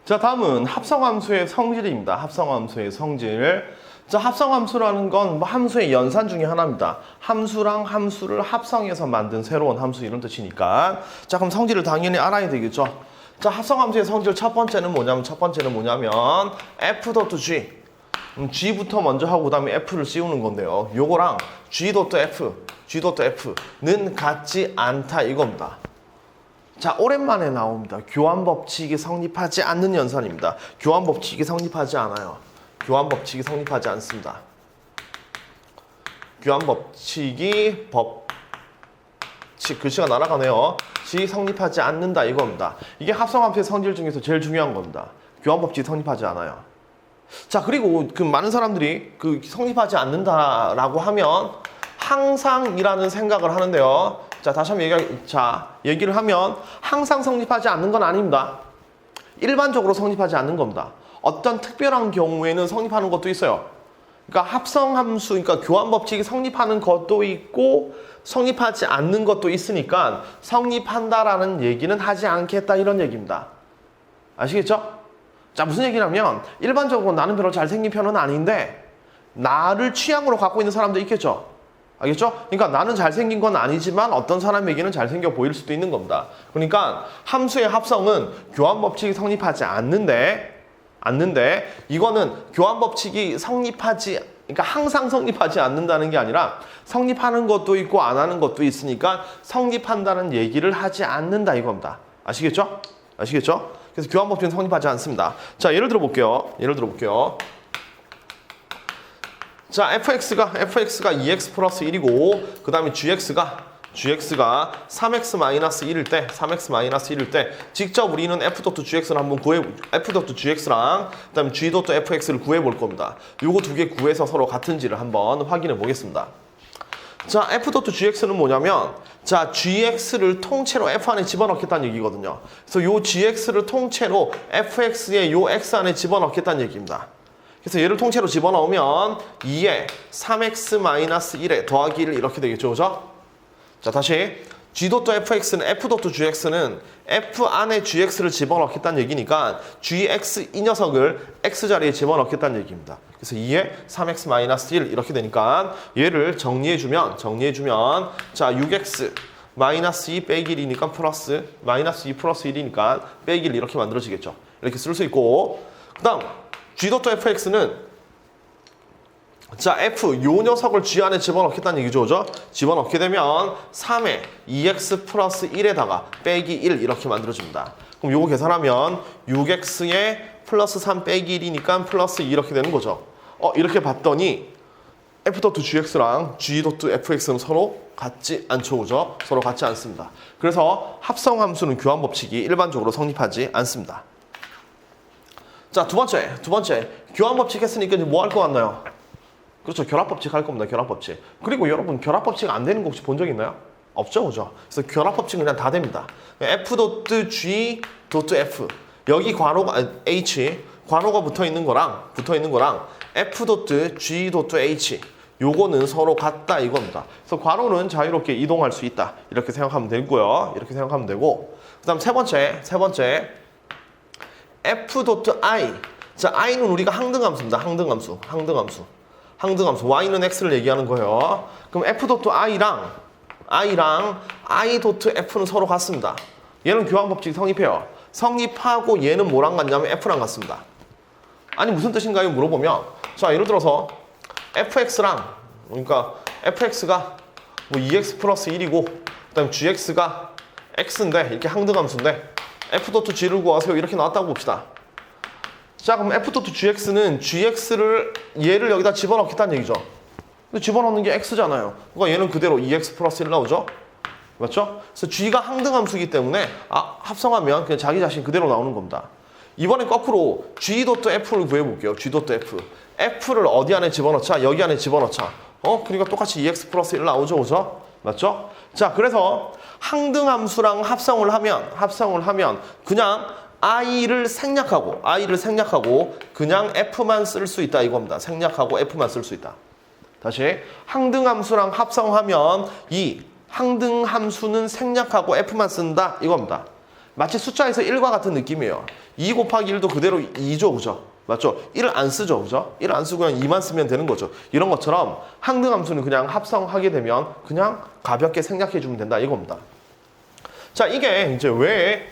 자, 다음은 합성함수의 성질입니다. 합성함수의 성질. 자, 합성함수라는 건 뭐 함수의 연산 중에 하나입니다. 함수랑 함수를 합성해서 만든 새로운 함수 이런 뜻이니까. 자, 그럼 성질을 당연히 알아야 되겠죠. 자, 합성함수의 성질 첫 번째는 뭐냐면 f.g. g부터 먼저 하고 그 다음에 f를 씌우는 건데요. 요거랑 g.f는 같지 않다 이겁니다. 자, 오랜만에 나옵니다. 교환법칙이 성립하지 않는 연산입니다. 교환법칙이 성립하지 않아요. 교환법칙이 성립하지 않습니다. 교환법칙이 글씨가 날아가네요. 시 성립하지 않는다 이겁니다. 이게 합성함수의 성질 중에서 제일 중요한 겁니다. 교환법칙이 성립하지 않아요. 자, 그리고 그 많은 사람들이 그 성립하지 않는다라고 하면 항상이라는 생각을 하는데요. 자, 다시 한번 얘기를 하면 항상 성립하지 않는 건 아닙니다. 일반적으로 성립하지 않는 겁니다. 어떤 특별한 경우에는 성립하는 것도 있어요. 그러니까 합성함수, 그러니까 교환법칙이 성립하는 것도 있고 성립하지 않는 것도 있으니까 성립한다라는 얘기는 하지 않겠다 이런 얘기입니다. 아시겠죠? 자, 무슨 얘기냐면 일반적으로 나는 별로 잘생긴 편은 아닌데 나를 취향으로 갖고 있는 사람도 있겠죠? 알겠죠? 그러니까 나는 잘생긴 건 아니지만 어떤 사람에게는 잘생겨 보일 수도 있는 겁니다. 그러니까 함수의 합성은 교환법칙이 성립하지 않는데 이거는 교환법칙이 그러니까 항상 성립하지 않는다는 게 아니라 성립하는 것도 있고 안 하는 것도 있으니까 성립한다는 얘기를 하지 않는다 이겁니다. 아시겠죠? 아시겠죠? 그래서 교환법칙은 성립하지 않습니다. 자, 예를 들어 볼게요. 자, fx가 2x 플러스 1이고 그 다음에 gx가 3x-1일 때 직접 우리는 f.gx를 한번 f.gx랑 그 다음에 g.fx를 구해볼 겁니다. 요거 두 개 구해서 서로 같은지를 한번 확인해 보겠습니다. 자, f.gx는 뭐냐면 자, gx를 통째로 f 안에 집어넣겠다는 얘기거든요. 그래서 요 gx를 통째로 fx의 요 x 안에 집어넣겠다는 얘기입니다. 그래서 얘를 통째로 집어넣으면 2에 3x-1에 더하기 1 이렇게 되겠죠, 그죠? 자, 다시 g.fx는 f.gx는 f 안에 gx를 집어넣겠다는 얘기니까 gx 이 녀석을 x 자리에 집어넣겠다는 얘기입니다. 그래서 2에 3x-1 이렇게 되니까 얘를 정리해주면 자, 6x -2 빼기 1이니까 플러스 -2 플러스 1이니까 빼기 1 이렇게 만들어지겠죠. 이렇게 쓸 수 있고 그 다음 g.fx는 자, f 요 녀석을 g 안에 집어넣겠다는 얘기죠, 그죠? 집어넣게 되면 3에 2x 플러스 1에다가 빼기 1 이렇게 만들어줍니다. 그럼 요거 계산하면 6x에 플러스 3 빼기 1이니까 플러스 2 이렇게 되는 거죠. 이렇게 봤더니 f.gx랑 g.fx는 서로 같지 않죠, 그죠? 서로 같지 않습니다. 그래서 합성함수는 교환법칙이 일반적으로 성립하지 않습니다. 자, 두 번째 교환법칙 했으니까 이제 뭐 할 것 같나요? 그렇죠, 결합법칙 할 겁니다. 결합법칙. 그리고 여러분 결합법칙 안 되는 거 혹시 본 적 있나요? 없죠, 그죠? 그래서 결합법칙은 그냥 다 됩니다. f.g.f 여기 괄호가 h 괄호가 붙어 있는 거랑 f.g.h 요거는 서로 같다 이겁니다. 그래서 괄호는 자유롭게 이동할 수 있다 이렇게 생각하면 되고요. 이렇게 생각하면 되고 그다음 세 번째 f.i 자, i는 우리가 항등함수입니다. 항등함수 y는 x를 얘기하는 거예요. 그럼 f.i랑 i.f는 서로 같습니다. 얘는 교환법칙 성립해요. 성립하고 얘는 뭐랑 같냐면 f랑 같습니다. 아니 무슨 뜻인가요? 물어보면 자, 예를 들어서 fx랑 그러니까 fx가 뭐 2x 플러스 1이고 그 다음에 gx가 x인데 이렇게 항등함수인데 f.g를 구하세요 이렇게 나왔다고 봅시다. 자, 그럼 f.gx는 gx를 얘를 여기다 집어넣겠다는 얘기죠. 근데 집어넣는 게 x잖아요. 그러니까 얘는 그대로 2x 플러스 1 나오죠. 맞죠? 그래서 g가 항등함수이기 때문에 합성하면 그냥 자기 자신 그대로 나오는 겁니다. 이번엔 거꾸로 g.f를 구해볼게요. g.f f를 어디 안에 집어넣자? 여기 안에 집어넣자. 그러니까 똑같이 2x 플러스 1 나오죠, 그죠? 맞죠? 자, 그래서 항등함수랑 합성을 하면 그냥 i를 생략하고 그냥 f만 쓸 수 있다 이겁니다. 생략하고 f만 쓸 수 있다. 다시 항등함수랑 합성하면 이 항등함수는 생략하고 f만 쓴다 이겁니다. 마치 숫자에서 1과 같은 느낌이에요. 2 곱하기 1도 그대로 2죠, 그죠? 맞죠? 1을 안 쓰죠, 그죠? 1을 안 쓰고 그냥 2만 쓰면 되는 거죠. 이런 것처럼 항등함수는 그냥 합성하게 되면 그냥 가볍게 생략해 주면 된다 이겁니다. 자, 이게 이제 왜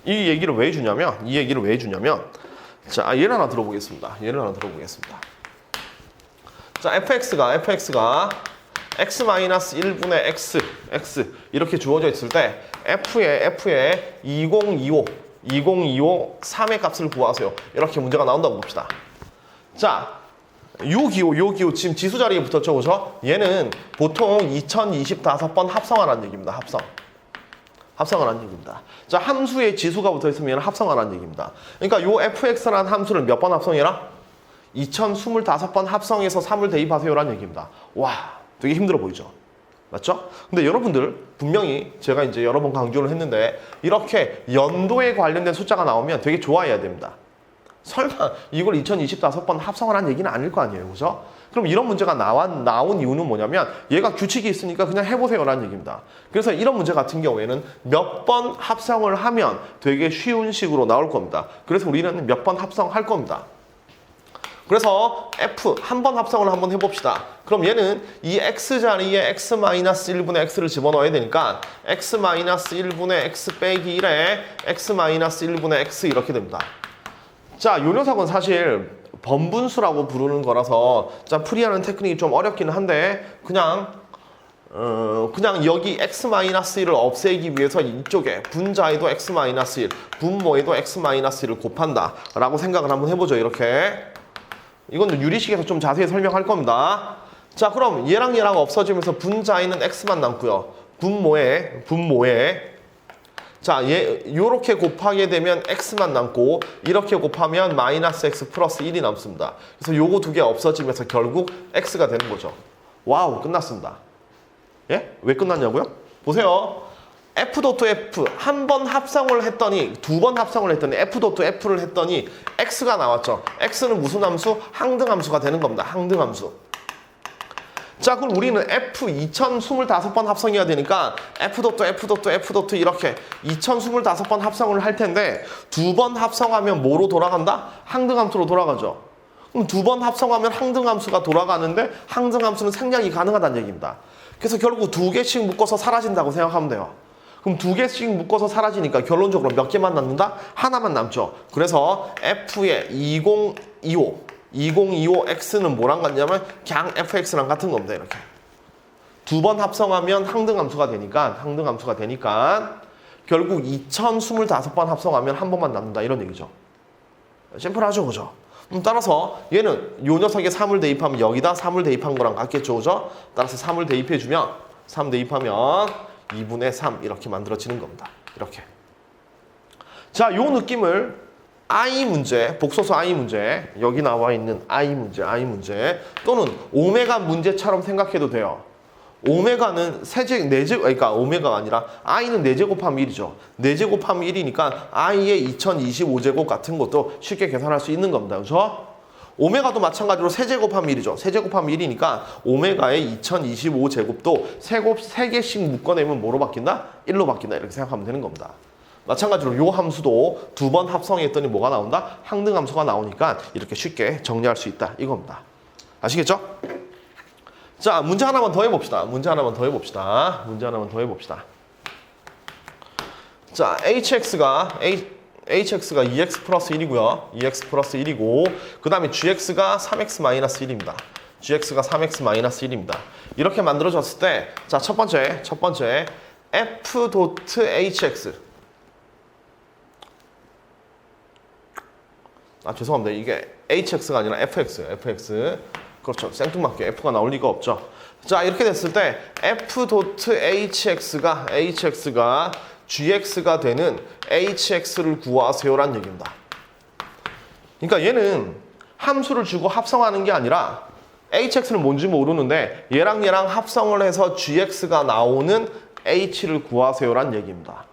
이 얘기를 왜 주냐면 자, 예를 하나 들어보겠습니다. 자, fx가 x-1분의 x 이렇게 주어져 있을 때 f에 2025 3의 값을 구하세요. 이렇게 문제가 나온다고 봅시다. 자, 요 기호 지금 지수 자리에 붙었죠, 그죠? 얘는 보통 2025번 합성하라는 얘기입니다. 합성하라는 얘기입니다. 자, 함수에 지수가 붙어 있으면 얘는 합성하라는 얘기입니다. 그러니까 요 fx라는 함수를 몇 번 합성해라? 2025번 합성해서 3을 대입하세요라는 얘기입니다. 와, 되게 힘들어 보이죠? 맞죠? 근데 여러분들 분명히 제가 이제 여러 번 강조를 했는데 이렇게 연도에 관련된 숫자가 나오면 되게 좋아해야 됩니다. 설마 이걸 2025번 합성을 한 얘기는 아닐 거 아니에요, 그죠? 그럼 이런 문제가 나온 이유는 뭐냐면 얘가 규칙이 있으니까 그냥 해보세요라는 얘기입니다. 그래서 이런 문제 같은 경우에는 몇 번 합성을 하면 되게 쉬운 식으로 나올 겁니다. 그래서 우리는 몇 번 합성할 겁니다. 그래서 f 한 번 합성을 한번 해봅시다. 그럼 얘는 이 x 자리에 x-1분의 x를 집어넣어야 되니까 x-1분의 x 빼기 1에 x-1분의 x 이렇게 됩니다. 자, 요 녀석은 사실 번분수라고 부르는 거라서 자, 풀이하는 테크닉이 좀 어렵기는 한데 그냥 여기 x-1을 없애기 위해서 이쪽에 분자에도 x-1, 분모에도 x-1을 곱한다 라고 생각을 한번 해보죠. 이렇게. 이건 유리식에서 좀 자세히 설명할 겁니다. 자, 그럼 얘랑 없어지면서 분자에는 x만 남고요. 분모에 자, 요렇게 곱하게 되면 x만 남고 이렇게 곱하면 마이너스 x 플러스 1이 남습니다. 그래서 요거 두 개 없어지면서 결국 x가 되는 거죠. 와우, 끝났습니다. 예? 왜 끝났냐고요? 보세요. f.f 한 번 합성을 했더니 두 번 합성을 했더니 f.f를 했더니 x가 나왔죠. x는 무슨 함수? 항등함수가 되는 겁니다. 항등함수. 자, 그럼 우리는 f 2025번 합성해야 되니까 f.f.f. 이렇게 2025번 합성을 할 텐데 두 번 합성하면 뭐로 돌아간다? 항등함수로 돌아가죠. 그럼 두 번 합성하면 항등함수가 돌아가는데 항등함수는 생략이 가능하다는 얘기입니다. 그래서 결국 두 개씩 묶어서 사라진다고 생각하면 돼요. 그럼 두 개씩 묶어서 사라지니까 결론적으로 몇 개만 남는다? 하나만 남죠. 그래서 f의 2025x는 뭐랑 같냐면 그냥 fx랑 같은 겁니다. 이렇게 두 번 합성하면 항등함수가 되니까 결국 2025번 합성하면 한 번만 남는다 이런 얘기죠. 심플하죠, 그죠? 따라서 얘는 요 녀석에 3을 대입하면 여기다 3을 대입한 거랑 같겠죠, 그죠? 따라서 3을 대입해주면 3 대입하면 2분의 3 이렇게 만들어지는 겁니다. 이렇게. 자, 요 느낌을 I 문제, 복소수 I 문제, 여기 나와 있는 I 문제 또는 오메가 문제처럼 생각해도 돼요. 오메가는 그러니까 오메가가 아니라 I는 4제곱 하면 1이죠. 4제곱 하면 1이니까 I의 2025제곱 같은 것도 쉽게 계산할 수 있는 겁니다. 그렇죠? 오메가도 마찬가지로 3제곱 하면 1이죠. 3제곱 하면 1이니까 오메가의 2025제곱도 3개씩 묶어내면 뭐로 바뀐다? 1로 바뀐다. 이렇게 생각하면 되는 겁니다. 마찬가지로 요 함수도 두 번 합성했더니 뭐가 나온다? 항등함수가 나오니까 이렇게 쉽게 정리할 수 있다. 이겁니다. 아시겠죠? 자, 문제 하나만 더 해봅시다. 자, hx가 2x 플러스 1이고요. 2x 플러스 1이고 그 다음에 gx가 3x 마이너스 1입니다. 이렇게 만들어졌을 때 자, 첫 번째 f.hx 죄송합니다. 이게 hx가 아니라 fx예요. fx. 그렇죠. 생뚱맞게 f가 나올 리가 없죠. 자, 이렇게 됐을 때 f.hx가 gx가 되는 hx를 구하세요라는 얘기입니다. 그러니까 얘는 함수를 주고 합성하는 게 아니라 hx는 뭔지 모르는데 얘랑 합성을 해서 gx가 나오는 h를 구하세요라는 얘기입니다.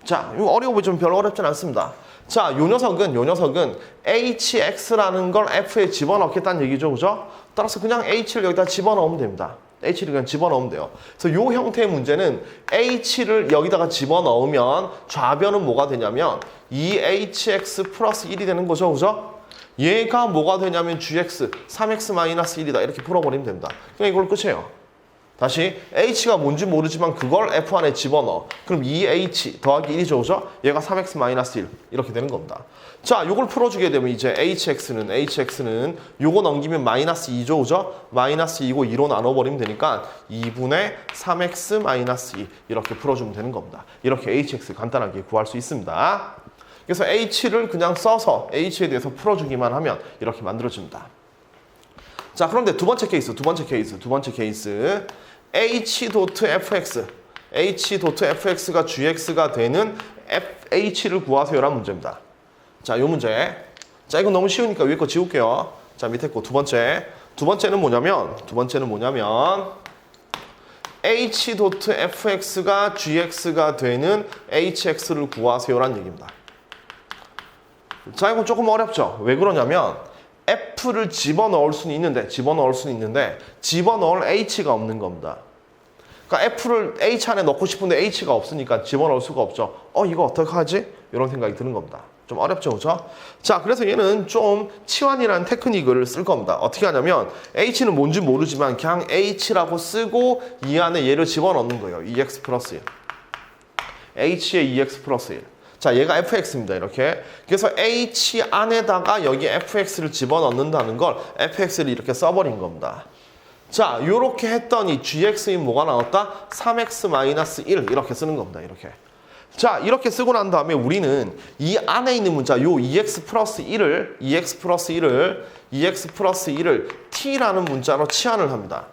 자, 이거 어려워 보이지만 별로 어렵진 않습니다. 자, 요 녀석은 hx라는 걸 f에 집어넣겠다는 얘기죠, 그죠? 따라서 그냥 h를 여기다 집어넣으면 됩니다. h를 그냥 집어넣으면 돼요. 그래서 이 형태의 문제는 h를 여기다가 집어넣으면 좌변은 뭐가 되냐면 2hx 플러스 1이 되는 거죠. 그죠? 얘가 뭐가 되냐면 gx, 3x 마이너스 1이다. 이렇게 풀어버리면 됩니다. 그냥 이걸 끝이에요. 다시 h가 뭔지 모르지만 그걸 f 안에 집어넣어. 그럼 2h 더하기 1이죠. 그죠? 얘가 3x 마이너스 1 이렇게 되는 겁니다. 자, 요걸 풀어주게 되면 이제 hx는 요거 넘기면 마이너스 2죠. 그죠? 마이너스 2고 2로 나눠버리면 되니까 2분의 3x 마이너스 2 이렇게 풀어주면 되는 겁니다. 이렇게 hx 간단하게 구할 수 있습니다. 그래서 h를 그냥 써서 h에 대해서 풀어주기만 하면 이렇게 만들어집니다. 자, 그런데 두 번째 케이스 h.fx가 gx가 되는 fh를 구하세요라는 문제입니다. 자, 요 문제. 자, 이거 너무 쉬우니까 위에 거 지울게요. 자, 밑에 거 두 번째는 뭐냐면 h.fx가 gx가 되는 hx를 구하세요라는 얘기입니다. 자, 이건 조금 어렵죠. 왜 그러냐면 f를 집어넣을 수는 있는데 집어넣을 h가 없는 겁니다. 그러니까 f를 h 안에 넣고 싶은데 h가 없으니까 집어넣을 수가 없죠. 이거 어떡하지? 이런 생각이 드는 겁니다. 좀 어렵죠, 그죠? 자, 그래서 얘는 좀 치환이라는 테크닉을 쓸 겁니다. 어떻게 하냐면 h는 뭔지 모르지만 그냥 h라고 쓰고 이 안에 얘를 집어넣는 거예요. 2x 플러스 1. h에 2x 플러스 1. 자, 얘가 fx입니다. 이렇게. 그래서 h 안에다가 여기 fx를 집어넣는다는 걸 fx를 이렇게 써버린 겁니다. 자, 요렇게 했더니 gx인 뭐가 나왔다? 3x-1 이렇게 쓰는 겁니다. 이렇게. 자, 이렇게 쓰고 난 다음에 우리는 이 안에 있는 문자 요 2x 플러스 1을 t라는 문자로 치환을 합니다.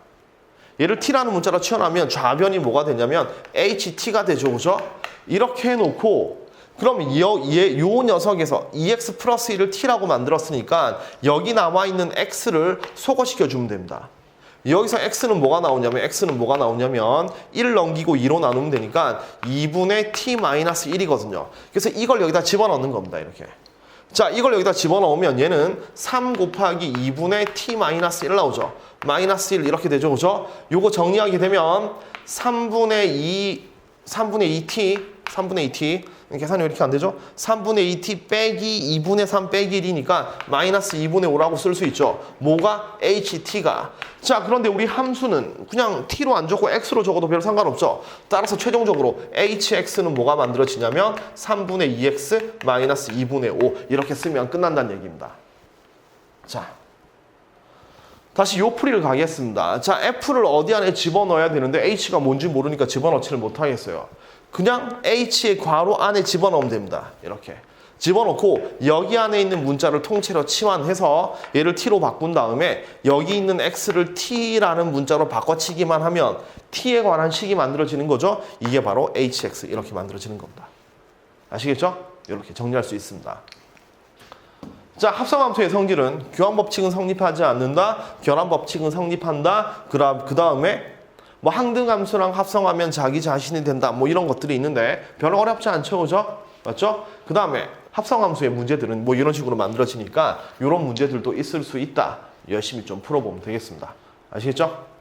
얘를 t라는 문자로 치환하면 좌변이 뭐가 되냐면 ht가 되죠. 그죠? 이렇게 해놓고 그럼 요 녀석에서 2x 플러스 1을 t라고 만들었으니까 여기 나와 있는 x를 소거시켜 주면 됩니다. 여기서 x는 뭐가 나오냐면 1을 넘기고 2로 나누면 되니까 2분의 t-1이거든요. 그래서 이걸 여기다 집어넣는 겁니다. 이렇게. 자, 이걸 여기다 집어넣으면 얘는 3 곱하기 2분의 t-1 나오죠. 마이너스 1 이렇게 되죠. 그죠? 요거 정리하게 되면 3분의 2t 계산이 이렇게 안 되죠? 3분의 2t 빼기 2분의 3 빼기 1이니까 마이너스 2분의 5라고 쓸 수 있죠. 뭐가? ht가. 자, 그런데 우리 함수는 그냥 t로 안 적고 x로 적어도 별 상관없죠. 따라서 최종적으로 hx는 뭐가 만들어지냐면 3분의 2x 마이너스 2분의 5 이렇게 쓰면 끝난다는 얘기입니다. 자, 다시 요 풀이를 가겠습니다. 자, f를 어디 안에 집어넣어야 되는데 h가 뭔지 모르니까 집어넣지를 못하겠어요. 그냥 h의 괄호 안에 집어넣으면 됩니다. 이렇게 집어넣고 여기 안에 있는 문자를 통째로 치환해서 얘를 t로 바꾼 다음에 여기 있는 x를 t라는 문자로 바꿔치기만 하면 t에 관한 식이 만들어지는 거죠. 이게 바로 hx 이렇게 만들어지는 겁니다. 아시겠죠? 이렇게 정리할 수 있습니다. 자, 합성함수의 성질은 교환법칙은 성립하지 않는다, 결합법칙은 성립한다, 그 다음에 뭐 항등함수랑 합성하면 자기 자신이 된다, 뭐 이런 것들이 있는데 별로 어렵지 않죠, 그죠? 맞죠? 그 다음에 합성함수의 문제들은 뭐 이런 식으로 만들어지니까 이런 문제들도 있을 수 있다. 열심히 좀 풀어보면 되겠습니다. 아시겠죠?